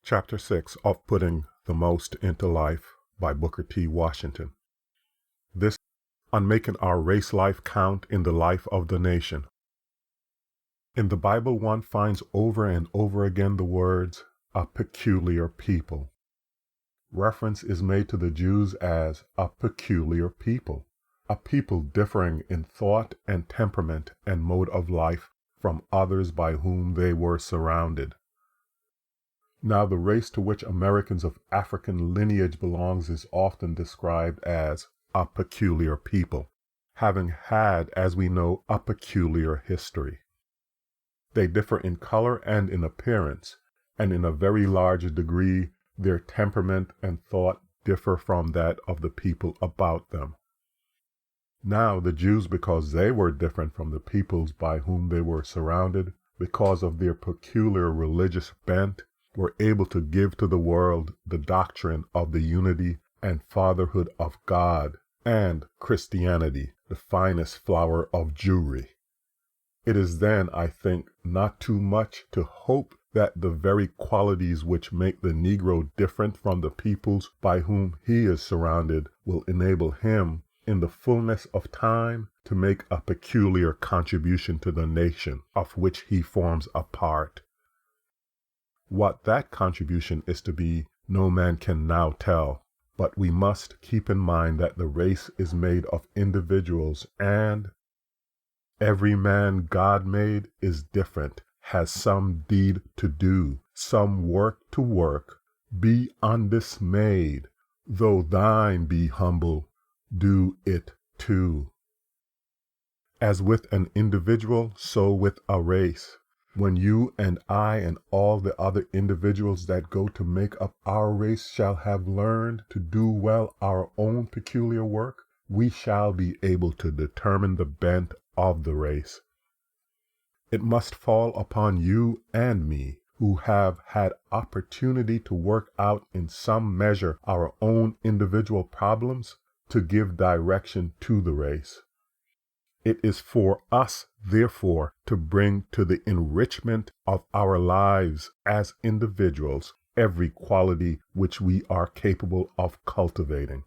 Chapter 6 of Putting the Most into Life by Booker T. Washington. This on making our race life count in the life of the nation. In the Bible, one finds over and over again the words, a peculiar people. Reference is made to the Jews as a peculiar people, a people differing in thought and temperament and mode of life from others by whom they were surrounded. Now, the race to which Americans of African lineage belongs is often described as a peculiar people, having had, as we know, a peculiar history. They differ in color and in appearance, and in a very large degree, their temperament and thought differ from that of the people about them. Now, the Jews, because they were different from the peoples by whom they were surrounded, because of their peculiar religious bent, were able to give to the world the doctrine of the unity and fatherhood of God and Christianity, the finest flower of Jewry. It is then, I think, not too much to hope that the very qualities which make the Negro different from the peoples by whom he is surrounded will enable him, in the fullness of time, to make a peculiar contribution to the nation of which he forms a part. What that contribution is to be, no man can now tell, but we must keep in mind that the race is made of individuals, and every man God made is different, has some deed to do, some work to work. Be undismayed, though thine be humble, do it too. As with an individual, so with a race. When you and I and all the other individuals that go to make up our race shall have learned to do well our own peculiar work, we shall be able to determine the bent of the race. It must fall upon you and me, who have had opportunity to work out in some measure our own individual problems, to give direction to the race. It is for us, therefore, to bring to the enrichment of our lives as individuals every quality which we are capable of cultivating.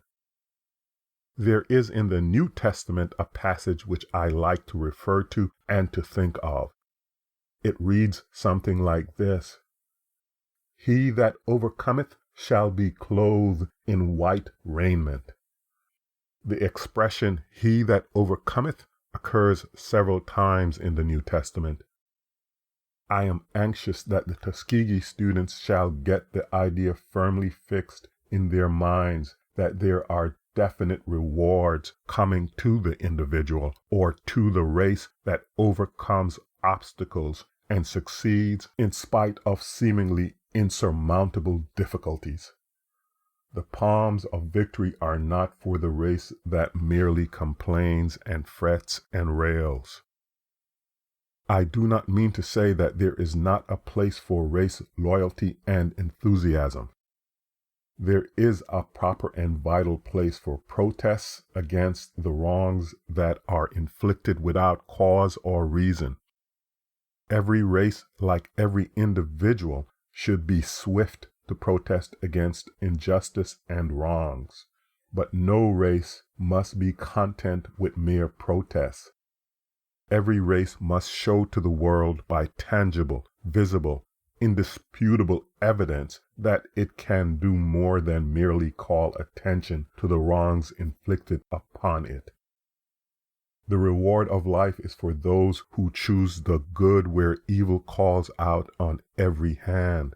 There is in the New Testament a passage which I like to refer to and to think of. It reads something like this: He that overcometh shall be clothed in white raiment. The expression, he that overcometh, occurs several times in the New Testament. I am anxious that the Tuskegee students shall get the idea firmly fixed in their minds that there are definite rewards coming to the individual or to the race that overcomes obstacles and succeeds in spite of seemingly insurmountable difficulties. The palms of victory are not for the race that merely complains and frets and rails. I do not mean to say that there is not a place for race loyalty and enthusiasm. There is a proper and vital place for protests against the wrongs that are inflicted without cause or reason. Every race, like every individual, should be swift to protest against injustice and wrongs. But no race must be content with mere protests. Every race must show to the world by tangible, visible, indisputable evidence that it can do more than merely call attention to the wrongs inflicted upon it. The reward of life is for those who choose the good where evil calls out on every hand.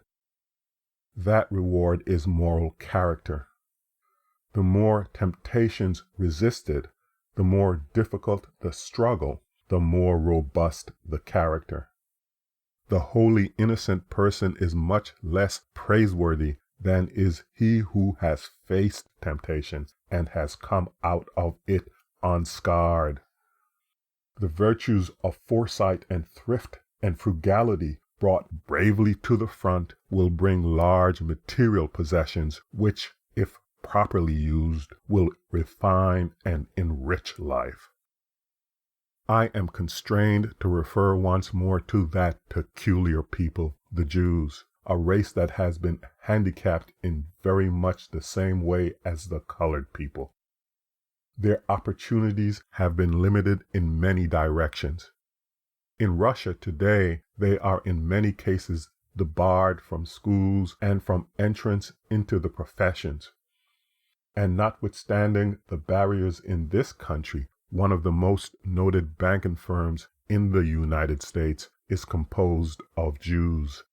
That reward is moral character. The more temptations resisted, the more difficult the struggle, the more robust the character. The wholly innocent person is much less praiseworthy than is he who has faced temptation and has come out of it unscarred. The virtues of foresight and thrift and frugality brought bravely to the front will bring large material possessions which, if properly used, will refine and enrich life. I am constrained to refer once more to that peculiar people, the Jews, a race that has been handicapped in very much the same way as the colored people. Their opportunities have been limited in many directions. In Russia today, they are in many cases debarred from schools and from entrance into the professions. And notwithstanding the barriers in this country, one of the most noted banking firms in the United States is composed of Jews.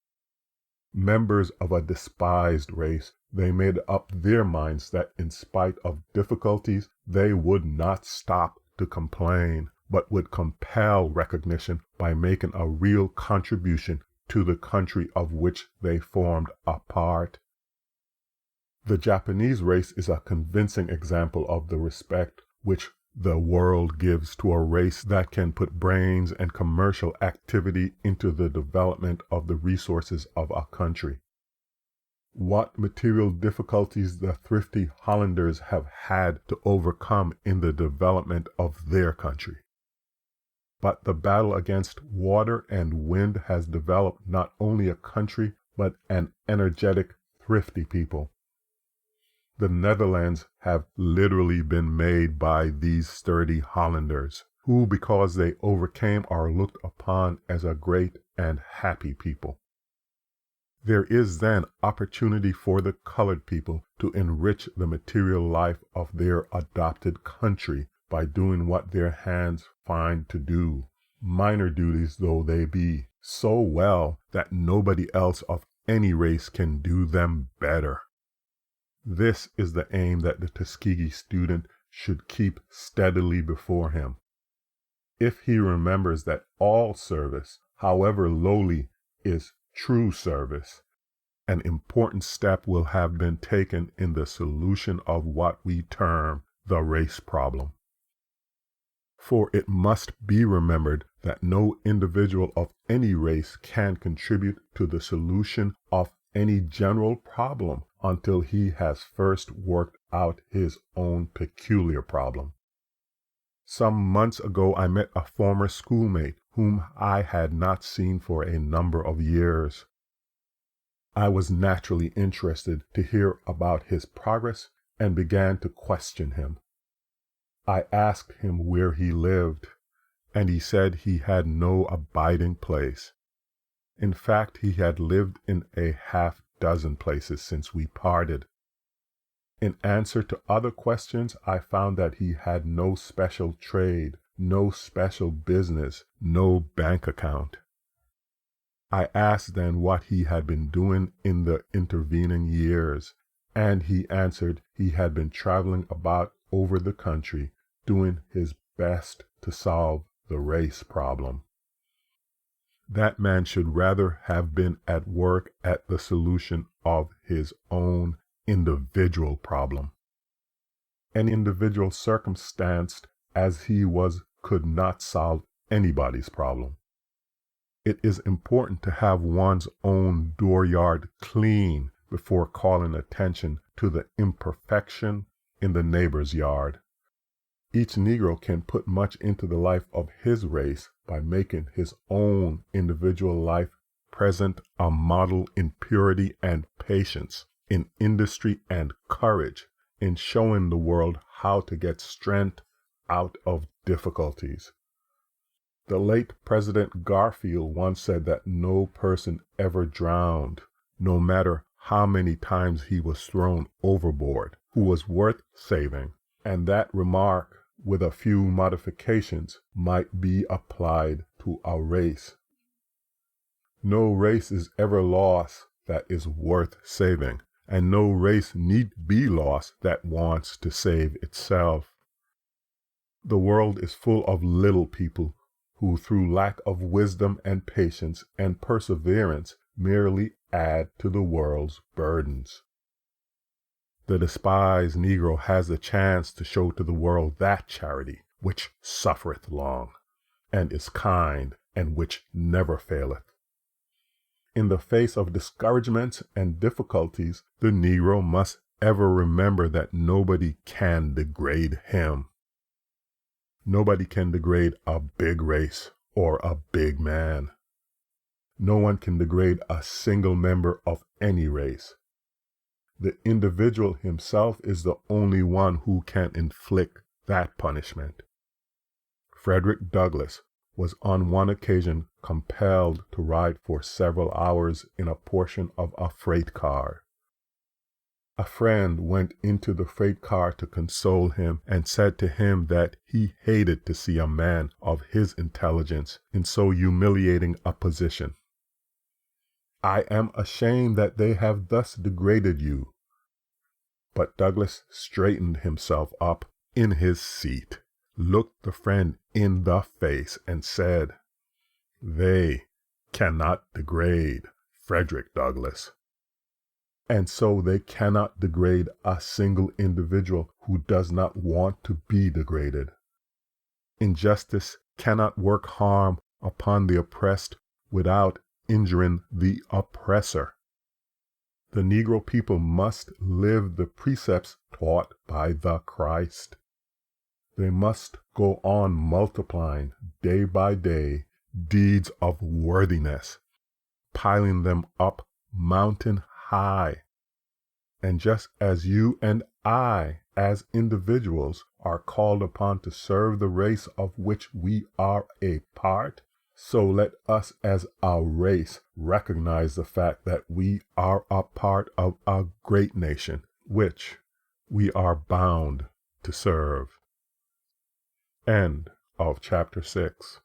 Members of a despised race, they made up their minds that in spite of difficulties, they would not stop to complain, but would compel recognition by making a real contribution to the country of which they formed a part. The Japanese race is a convincing example of the respect which the world gives to a race that can put brains and commercial activity into the development of the resources of a country. What material difficulties the thrifty Hollanders have had to overcome in the development of their country. But the battle against water and wind has developed not only a country, but an energetic, thrifty people. The Netherlands have literally been made by these sturdy Hollanders, who, because they overcame, are looked upon as a great and happy people. There is then opportunity for the colored people to enrich the material life of their adopted country by doing what their hands find to do, minor duties though they be, so well that nobody else of any race can do them better. This is the aim that the Tuskegee student should keep steadily before him. If he remembers that all service, however lowly, is true service, an important step will have been taken in the solution of what we term the race problem. For it must be remembered that no individual of any race can contribute to the solution of any general problem until he has first worked out his own peculiar problem. Some months ago I met a former schoolmate whom I had not seen for a number of years. I was naturally interested to hear about his progress and began to question him. I asked him where he lived, and he said he had no abiding place. In fact, he had lived in a half-dozen places since we parted. In answer to other questions, I found that he had no special trade, no special business, no bank account. I asked then what he had been doing in the intervening years, and he answered he had been traveling about over the country, doing his best to solve the race problem. That man should rather have been at work at the solution of his own individual problem. An individual circumstanced as he was could not solve anybody's problem. It is important to have one's own dooryard clean before calling attention to the imperfection in the neighbor's yard. Each Negro can put much into the life of his race by making his own individual life present a model in purity and patience, in industry and courage, in showing the world how to get strength out of difficulties. The late President Garfield once said that no person ever drowned, no matter how many times he was thrown overboard, who was worth saving, and that remark, with a few modifications, might be applied to a race. No race is ever lost that is worth saving, and no race need be lost that wants to save itself. The world is full of little people who, through lack of wisdom and patience and perseverance, merely add to the world's burdens. The despised Negro has the chance to show to the world that charity which suffereth long, and is kind, and which never faileth. In the face of discouragements and difficulties, the Negro must ever remember that nobody can degrade him. Nobody can degrade a big race or a big man. No one can degrade a single member of any race. The individual himself is the only one who can inflict that punishment. Frederick Douglass was on one occasion compelled to ride for several hours in a portion of a freight car. A friend went into the freight car to console him and said to him that he hated to see a man of his intelligence in so humiliating a position. "I am ashamed that they have thus degraded you." But Douglass straightened himself up in his seat, looked the friend in the face, and said, "They cannot degrade Frederick Douglass." And so they cannot degrade a single individual who does not want to be degraded. Injustice cannot work harm upon the oppressed without injuring the oppressor. The Negro people must live the precepts taught by the Christ. They must go on multiplying day by day deeds of worthiness, piling them up mountain high. And just as you and I, as individuals, are called upon to serve the race of which we are a part, so let us as a race recognize the fact that we are a part of a great nation, which we are bound to serve. End of chapter 6.